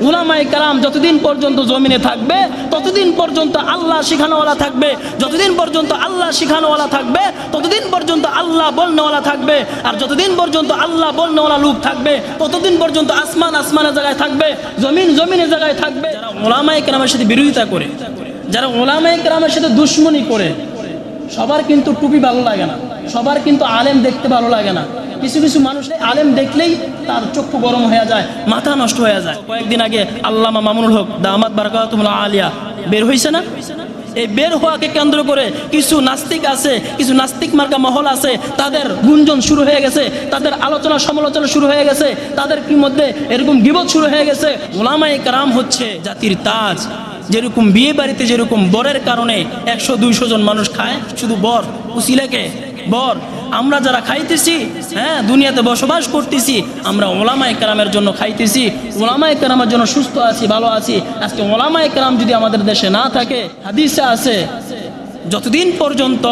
উলামায়ে কেরাম যতদিন পর্যন্ত জমিনে থাকবে ততদিন পর্যন্ত আল্লাহ শিখানোওয়ালা থাকবে, যতদিন পর্যন্ত আল্লাহ শিখানোওয়ালা থাকবে ততদিন পর্যন্ত আল্লাহ বলনেওয়ালা থাকবে, আর যতদিন পর্যন্ত আল্লাহ বলনেওয়ালা লোক থাকবে ততদিন পর্যন্ত আসমান আসমানের জায়গায় থাকবে, জমিন জমিনের জায়গায় থাকবে। যারা উলামায়ে কেরামের সাথে বিরোধিতা করে, যারা উলামায়ে কেরামের সাথে দুশমনি করে, সবার কিন্তু টুপি ভালো লাগে না, সবার কিন্তু আলেম দেখতে ভালো লাগে না। কিছু কিছু মানুষ আলেম দেখলেই তার চক্ষু গরম হয়ে যায়, মাথা নষ্ট হয়ে যায়। কয়েকদিন আগে আল্লামা মামুনুল হক দামাত বারাকাতুহুল আলিয়া বের হয়েছে না? এই বের হওয়াকে কেন্দ্র করে কিছু নাস্তিক আছে, কিছু নাস্তিক মার্কা মহল আছে, তাদের গুঞ্জন শুরু হয়ে গেছে, তাদের আলোচনা সমালোচনা শুরু হয়ে গেছে, তাদের কি মধ্যে এরকম গীবত শুরু হয়ে গেছে। উলামায়ে কেরাম হচ্ছে জাতির তাজ। যেরকম বিয়ে বাড়িতে যেরকম বরের কারণে 100-200 জন মানুষ খায়, শুধু বর উসিলাকে বর, আমরা যারা খাইতেছি, হ্যাঁ দুনিয়াতে বসবাস করতেছি, আমরা উলামায়ে কেরামের জন্য খাইতেছি, উলামায়ে কেরামের জন্য সুস্থ আছি, ভালো আছি। আজকে উলামায়ে কেরাম যদি আমাদের দেশে না থাকে, হাদিসে আছে যতদিন পর্যন্ত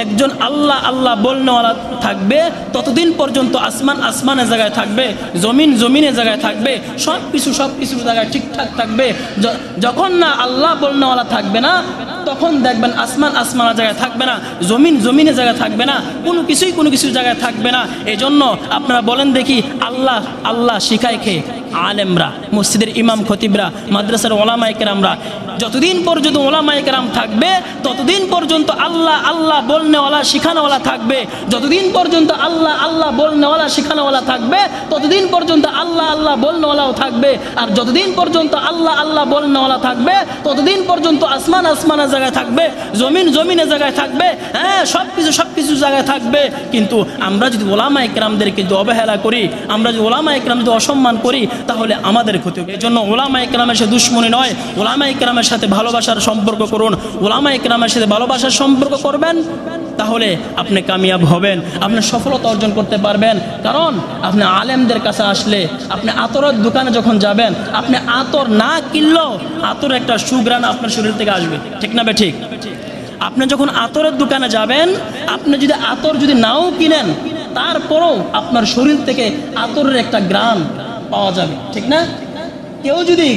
একজন আল্লাহ আল্লাহ বলনেওয়ালা থাকবে ততদিন পর্যন্ত আসমান আসমানের জায়গায় থাকবে, জমিন জমিনের জায়গায় থাকবে, সব কিছুর জায়গায় ঠিকঠাক থাকবে। যখন না আল্লাহ বলনেওয়ালা থাকবে না, তখন দেখবেন আসমান আসমানের জায়গায় থাকবে না, জমিন জমিনের জায়গায় থাকবে না, কোনো কিছুর জায়গায় থাকবে না। এই জন্য আপনারা বলেন দেখি, আল্লাহ আল্লাহ শিখায় খেয়ে আলেমরা, মসজিদের ইমাম খতিবরা, মাদ্রাসার উলামায়ে কেরামরা, যতদিন পর্যন্ত উলামায়ে কেরাম থাকবে ততদিন পর্যন্ত আল্লাহ আল্লাহ বলনেওয়ালা শিখানোওয়ালা থাকবে, যতদিন পর্যন্ত আল্লাহ আল্লাহ বলনেওয়ালা শিখানোওয়ালা থাকবে ততদিন পর্যন্ত আল্লাহ আল্লাহ বলনেওয়ালাও থাকবে, আর যতদিন পর্যন্ত আল্লাহ আল্লাহ বলনেওয়ালা থাকবে ততদিন পর্যন্ত আসমান আসমানের জায়গায় থাকবে, জমিন জমিনের জায়গায় থাকবে, হ্যাঁ সব কিছু জায়গায় থাকবে। কিন্তু আমরা যদি উলামায়ে কেরামদেরকে যদি অবহেলা করি, আমরা যদি উলামায়ে কেরাম যদি অসম্মান করি, তাহলে আমাদের ক্ষতি হবে। এই জন্য উলামায়ে কেরামের সাথে দুশমনি নয়, উলামায়ে কেরামের সাথে ভালোবাসার সম্পর্ক করুন। উলামায়ে কেরামের সাথে ভালোবাসার সম্পর্ক করবেন, তাহলে আপনি কামিয়াব হবেন, আপনি সফলতা অর্জন করতে পারবেন। কারণ আপনি আলেমদের কাছে আসলে, আপনি আতরের দোকানে যখন যাবেন, আপনি আতর না কিনলেও আতর একটা সুঘ্রাণ আপনার শরীর থেকে আসবে, ঠিক না? ঠিক। আপনি যখন আতরের দোকানে যাবেন, আপনি যদি আতর যদি নাও কিনেন, তারপরেও আপনার শরীর থেকে আতরের একটা ঘ্রাণ পাওয়া যাবে, ঠিক না? কেউ যদি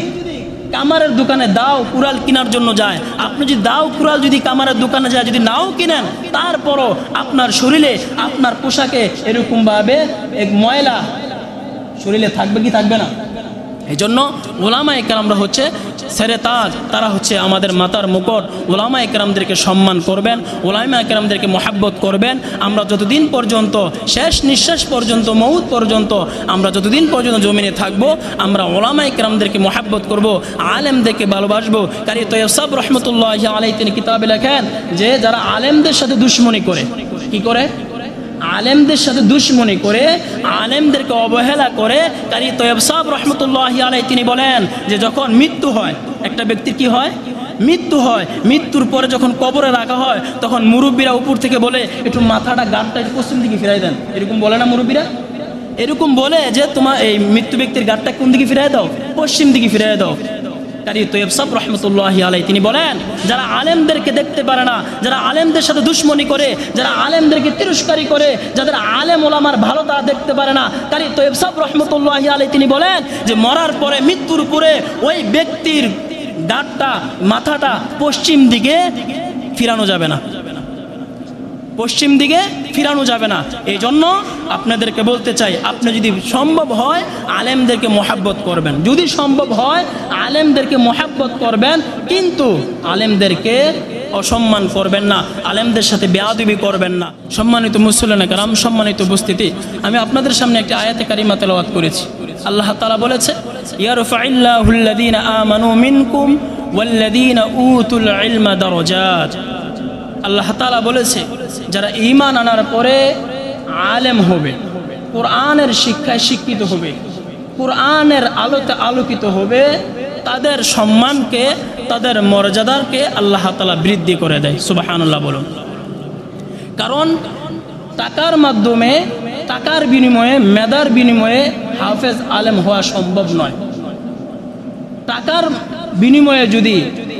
কামারের দোকানে দাও কুড়াল কেনার জন্য যায়, আপনি যদি দাও কুড়াল যদি কামারের দোকানে যায় যদি নাও কিনেন, তারপরও আপনার শরীরে আপনার পোশাকে এরকমভাবে এক ময়লা শরীরে থাকবে কি থাকবে না? এই জন্য উলামায়ে কেরামরা হচ্ছে সেরে তাজ, তারা হচ্ছে আমাদের মাথার মুকুট। উলামায়ে কেরামদেরকে সম্মান করবেন, উলামায়ে কেরামদেরকে মহব্বত করবেন। আমরা যতদিন পর্যন্ত শেষ নিঃশ্বাস পর্যন্ত, মউত পর্যন্ত, আমরা যতদিন পর্যন্ত জমিনে থাকবো, আমরা উলামায়ে কেরামদেরকে মহব্বত করব, আলেমদেরকে ভালোবাসবো। কারি তৈয়ব সাহেব রহমতুল্লাহি আলাইহি তিনি কিতাবে লেখেন যে যারা আলেমদের সাথে দুশমনি করে, কি করে? আলেমদের সাথে দুশমনি করে, আলেমদেরকে অবহেলা করে, কারি তৈয়ব সাহেব রহমতুল্লাহি আলাইহি তিনি বলেন যে যখন মৃত্যু হয়, একটা ব্যক্তির কি হয়? মৃত্যু হয়। মৃত্যুর পরে যখন কবরে রাখা হয়, তখন মুরব্বীরা উপর থেকে বলে একটু মাথাটা গাঁটটা পশ্চিম দিকে ফিরাই দেন, এরকম বলে না মুরব্বীরা? এরকম বলে যে তোমার এই মৃত্যু ব্যক্তির গাঁটটা কোন দিকে ফিরাই দাও? পশ্চিম দিকে ফিরাই দাও। কারি তৈয়ব সাহেব রহমতুল্লাহি আলাইহি তিনি বলেন যারা আলেমদেরকে দেখতে পারে না, যারা আলেমদের সাথে দুশমনি করে, যারা আলেমদেরকে তিরস্কারি করে, যাদের আলেম ওলামার ভালোতা দেখতে পারে না, কারি তৈয়ব সাহেব রহমতুল্লাহি আলাইহি তিনি বলেন যে মরার পরে, মৃত্যুর পরে ওই ব্যক্তির গাঁটটা, মাথাটা পশ্চিম দিকে ফিরানো যাবে না, পশ্চিম দিকে ফিরানো যাবে না। এই জন্য আপনাদেরকে বলতে চাই, আপনি যদি সম্ভব হয় আলেমদেরকে মহব্বত করবেন, যদি সম্ভব হয় আলেমদেরকে মহব্বত করবেন, কিন্তু আলেমদেরকে অসম্মান করবেন না, আলেমদের সাথে বেয়াদবি করবেন না। সম্মানিত মুসলিম কেরাম, সম্মানিত উপস্থিতি, আমি আপনাদের সামনে একটি আয়াতে কারিমা তেলাওয়াত করেছি। আল্লাহ তাআলা বলেছে ইয়ারফাইল্লাহুল্লাযীনা আমানু মিনকুম ওয়াল্লাযীনা উতুল ইলমা দারাজাত। আল্লাহ তাআলা বলেছে যারা ঈমান আনার পরে আলেম হবে, কোরআনের শিক্ষায় শিক্ষিত হবে, কোরআনের আলোতে আলোকিত হবে, তাদের সম্মানকে, তাদের মর্যাদাকে আল্লাহ তাআলা বৃদ্ধি করে দেয়। সুবহানাল্লাহ বলুন। কারণ টাকার মাধ্যমে, টাকার বিনিময়ে, মেধার বিনিময়ে হাফেজ আলেম হওয়া সম্ভব নয়। টাকার বিনিময়ে যদি,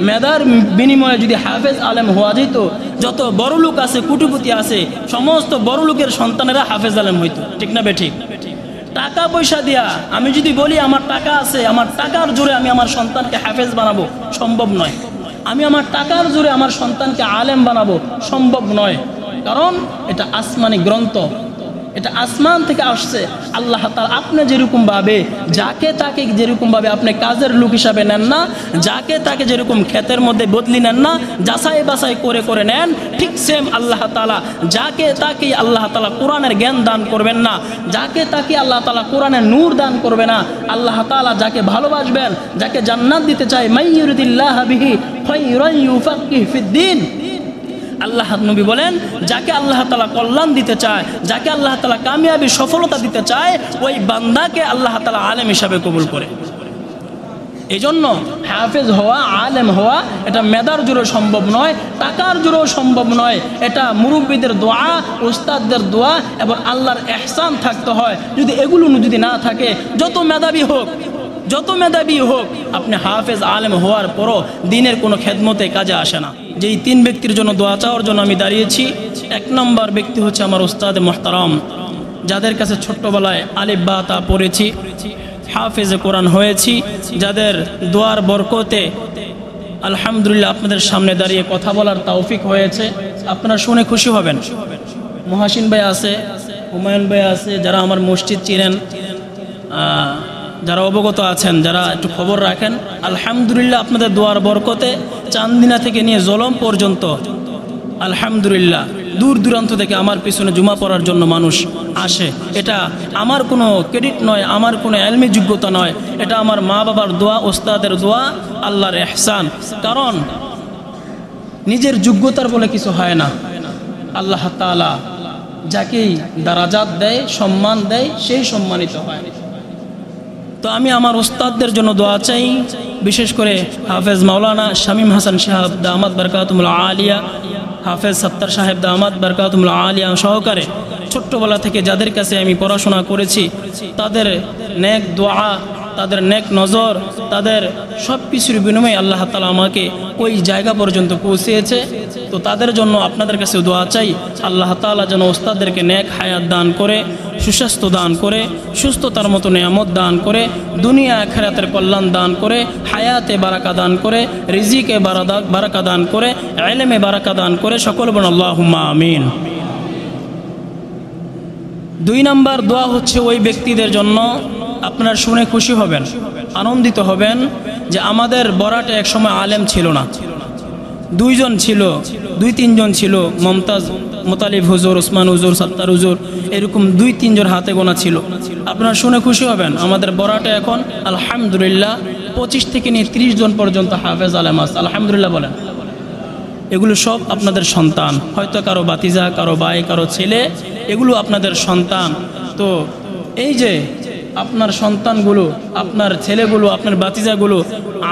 মেধার বিনিময়ে যদি হাফেজ আলেম হওয়া যেত, যত বড় লোক আছে, কুটিপতি আছে, সমস্ত বড় লোকের সন্তানেরা হাফেজ আলেম হইতো, ঠিক না বেঠিক? টাকা পয়সা দিয়া আমি যদি বলি আমার টাকা আছে, আমার টাকার জোরে আমি আমার সন্তানকে হাফেজ বানাবো, সম্ভব নয়। আমি আমার টাকার জোরে আমার সন্তানকে আলেম বানাবো, সম্ভব নয়। কারণ এটা আসমানি গ্রন্থ, এটা আসমান থেকে আসছে। আল্লাহ তাআলা আপনি যেরকম ভাবে যাকে তাকে যেরকম ভাবে আপনি কাজের লোক হিসাবে নেন না, যাকে তাকে যেরকম ক্ষেতের মধ্যে বদলি নেন না, যাচাই বাছাই করে করে নেন, ঠিক সেম আল্লাহ তাআলা যাকে তাকে আল্লাহ তাআলা কোরআনের জ্ঞান দান করবেন না, যাকে তাকে আল্লাহ তাআলা কোরআনের নূর দান করবে না। আল্লাহ তাআলা যাকে ভালোবাসবেন, যাকে জান্নাত দিতে চায়, মাইয়ুরিদিল্লাহ বিহি খায়রান ইউফাক্কিহু ফিদ্দিন। আল্লাহ নবী বলেন যাকে আল্লাহ তাআলা কল্যাণ দিতে চায়, যাকে আল্লাহ তাআলা কামিয়াবি সফলতা দিতে চায়, ওই বান্দাকে আল্লাহ তাআলা আলেম হিসাবে কবুল করে। এই জন্য হাফেজ হওয়া, আলেম হওয়া এটা মেধার জোরে সম্ভব নয়, টাকার জোরেও সম্ভব নয়। এটা মুরব্বীদের দোয়া, উস্তাদদের দোয়া এবং আল্লাহর ইহসান থাকতে হয়। যদি এগুলো যদি না থাকে, যত মেধাবী হোক, যত মেধাবী হোক, আপনি হাফেজ আলেম হওয়ার পরও দিনের কোনো খেদমতে কাজে আসে না। যেই তিন ব্যক্তির জন্য দোয়া চাওয়ার জন্য আমি দাঁড়িয়েছি, এক নম্বর ব্যক্তি হচ্ছে আমার উস্তাদ মোহতারাম, যাদের কাছে ছোট্টবেলায় আলিফ বা তা পড়েছি, হাফেজে কোরআন হয়েছি, যাদের দোয়ার বরকতে আলহামদুলিল্লাহ আপনাদের সামনে দাঁড়িয়ে কথা বলার তৌফিক হয়েছে। আপনারা শুনে খুশি হবেন। মহাসিন ভাই আছে, হুমায়ুন ভাই আছে, যারা আমার মসজিদ চিনেন, যারা অবগত আছেন, যারা একটু খবর রাখেন, আলহামদুলিল্লাহ আপনাদের দোয়ার বরকতে চান্দিনা থেকে নিয়ে জলম পর্যন্ত আলহামদুলিল্লাহ দূর দূরান্ত থেকে আমার পিছনে জুমা পড়ার জন্য মানুষ আসে। এটা আমার কোনো ক্রেডিট নয়, আমার কোনো এলমি যোগ্যতা নয়, এটা আমার মা বাবার দোয়া, ওস্তাদের দোয়া, আল্লাহর ইহসান। কারণ নিজের যোগ্যতার বলে কিছু হয় না। আল্লাহ তাআলা যাকেই দারাজাত দেয়, সম্মান দেয়, সেই সম্মানিত হয়। তো আমি আমার ওস্তাদদের জন্য দোয়া চাই, বিশেষ করে হাফেজ মাওলানা শামীম হাসান সাহেব দামাত বরকাতুল আলিয়া, হাফেজ সত্তার সাহেব দামাত বরকাতুল আলিয়া সহকারে ছোট্টবেলা থেকে যাদের কাছে আমি পড়াশোনা করেছি, তাদের নেক দোয়া, তাদের নেক নজর, তাদের সব কিছুর বিনিময়ে আল্লাহ তাআলা আমাকে ওই জায়গা পর্যন্ত পৌঁছেছে। তো তাদের জন্য আপনাদের কাছে দোয়া চাই, আল্লাহ তাআলা যেন ওস্তাদদেরকে নেক হায়াত দান করে, সুস্বাস্থ্য দান করে, সুস্থতার মতো নিয়ামত দান করে, দুনিয়া আখিরাতের কল্যাণ দান করে, হায়াতে বারাকা দান করে, রিজিকে বারাকা দান করে, ইলমে বারাকা দান করে। সকল বলুন আল্লাহুম্মা আমিন। 2 নম্বর দোয়া হচ্ছে ওই ব্যক্তিদের জন্য, আপনারা শুনে খুশি হবেন, আনন্দিত হবেন, যে আমাদের বরাটে এক সময় আলেম ছিল না, 2 জন ছিল, 2-3 জন ছিল, মমতাজ মোতালিব হুজুর, ওসমান হুজুর, সত্তার হুজুর, এরকম 2-3 জন হাতে গোনা ছিল। আপনারা শুনে খুশি হবেন আমাদের বরাটে এখন আলহামদুলিল্লাহ 25 থেকে নিয়ে 30 জন পর্যন্ত হাফেজ আলেম আছে, আলহামদুলিল্লাহ বলেন। এগুলো সব আপনাদের সন্তান, হয়তো কারো বাতিজা, কারো ভাই, কারো ছেলে, এগুলো আপনাদের সন্তান। তো এই যে আপনার সন্তানগুলো, আপনার ছেলেগুলো, আপনার বাতিজাগুলো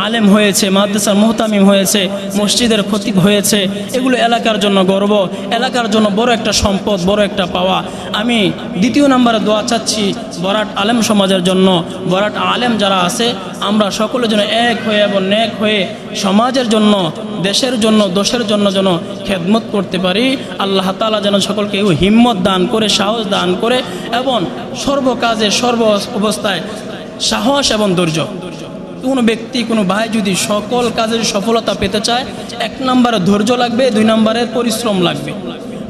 আলেম হয়েছে, মাদ্রাসার মুহতামিম হয়েছে, মসজিদের খতিব হয়েছে, এগুলো এলাকার জন্য গর্ব, এলাকার জন্য বড় একটা সম্পদ, বড় একটা পাওয়া। আমি 2 নম্বরে দোয়া চাচ্ছি বরাট আলেম সমাজের জন্য। বরাট আলেম যারা আছে, আমরা সকলের জন্য এক হয়ে এবং নেক হয়ে সমাজের জন্য, দেশের জন্য, দোষের জন্য যেন খেদমত করতে পারি। আল্লাহ তাআলা যেন সকলকে হিম্মত দান করে, সাহস দান করে, এবং সর্বকাজে সর্ব অবস্থায় সাহস এবং ধৈর্য। কোনো ব্যক্তি, কোনো ভাই যদি সকল কাজের সফলতা পেতে চায়, 1 নম্বরে ধৈর্য লাগবে, 2 নম্বরে পরিশ্রম লাগবে।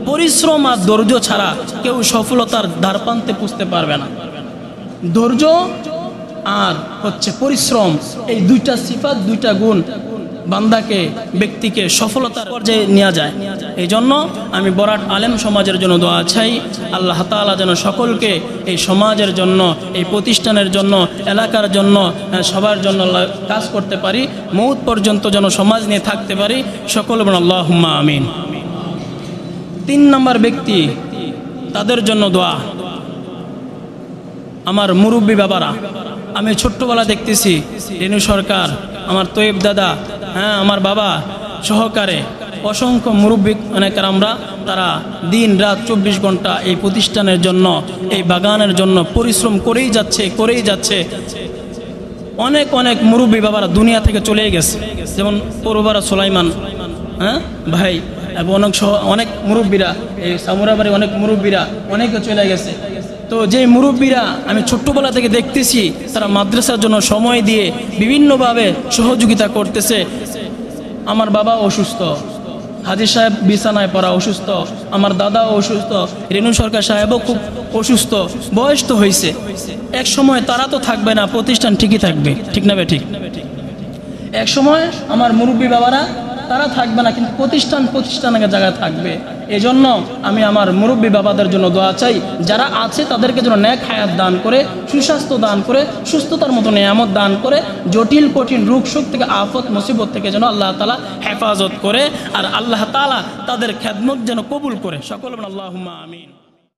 পরিশ্রম আর ধৈর্য ছাড়া কেউ সফলতার দ্বারপ্রান্তে পৌঁছতে পারবে না। ধৈর্য আর হচ্ছে পরিশ্রম, এই 2টা সিফাত, 2টা গুণ বান্দাকে, ব্যক্তিকে সফলতার পর্যায়ে নিয়ে যায়। এই জন্য আমি বরাট আলেম সমাজের জন্য দোয়া চাই, আল্লাহ তাআলা যেন সকলকে এই সমাজের জন্য, এই প্রতিষ্ঠানের জন্য, এলাকার জন্য, সবার জন্য কাজ করতে পারি, মৌত পর্যন্ত যেন সমাজ নিয়ে থাকতে পারি। সকল বলুন আল্লাহুম্মা আমিন। 3 নম্বর ব্যক্তি, তাদের জন্য দোয়া, আমার মুরব্বী বাবারা। আমি ছোট্টবেলা দেখতেছি রেণু সরকার, আমার তৈব দাদা, আমার বাবা সহকারে অসংখ্য মুরব্বী অনেকের আমরা, তারা দিন রাত 24 ঘন্টা এই প্রতিষ্ঠানের জন্য, এই বাগানের জন্য পরিশ্রম করেই যাচ্ছে। অনেক অনেক মুরব্বী বাবারা দুনিয়া থেকে চলে গেছে, যেমন পরবারা সুলাইমান ভাই, এবং অনেক মুরব্বীরা, এই সামুরাবাড়ি অনেক মুরব্বীরা অনেকে চলে গেছে। তো যে মুরব্বীরা আমি ছোট্টবেলা থেকে দেখতেছি তারা মাদ্রাসার জন্য সময় দিয়ে বিভিন্নভাবে সহযোগিতা করতেছে। আমার বাবা অসুস্থ, হাজী সাহেব বিছানায় পড়া অসুস্থ, আমার দাদাও অসুস্থ, রেণু সরকার সাহেবও খুব অসুস্থ, বয়স তো হয়েছে। এক সময় তারা তো থাকবে না, প্রতিষ্ঠান ঠিকই থাকবে, ঠিক না ঠিক? এক সময় আমার মুরব্বী বাবারা তারা থাকবে না, কিন্তু প্রতিষ্ঠানের জায়গায় থাকবে। এজন্য আমি আমার মুরব্বী বাবাদের জন্য দোয়া চাই, যারা আছে তাদেরকে যেন নেক হায়াত দান করে, সুস্বাস্থ্য দান করে, সুস্থতার মতো নিয়ামত দান করে, জটিল কঠিন রোগ শোক থেকে, আফত মুসিবত থেকে যেন আল্লাহ তাআলা হেফাজত করে, আর আল্লাহ তাআলা তাদের খেদমত যেন কবুল করে। সকল আল্লাহুম্মা আমিন।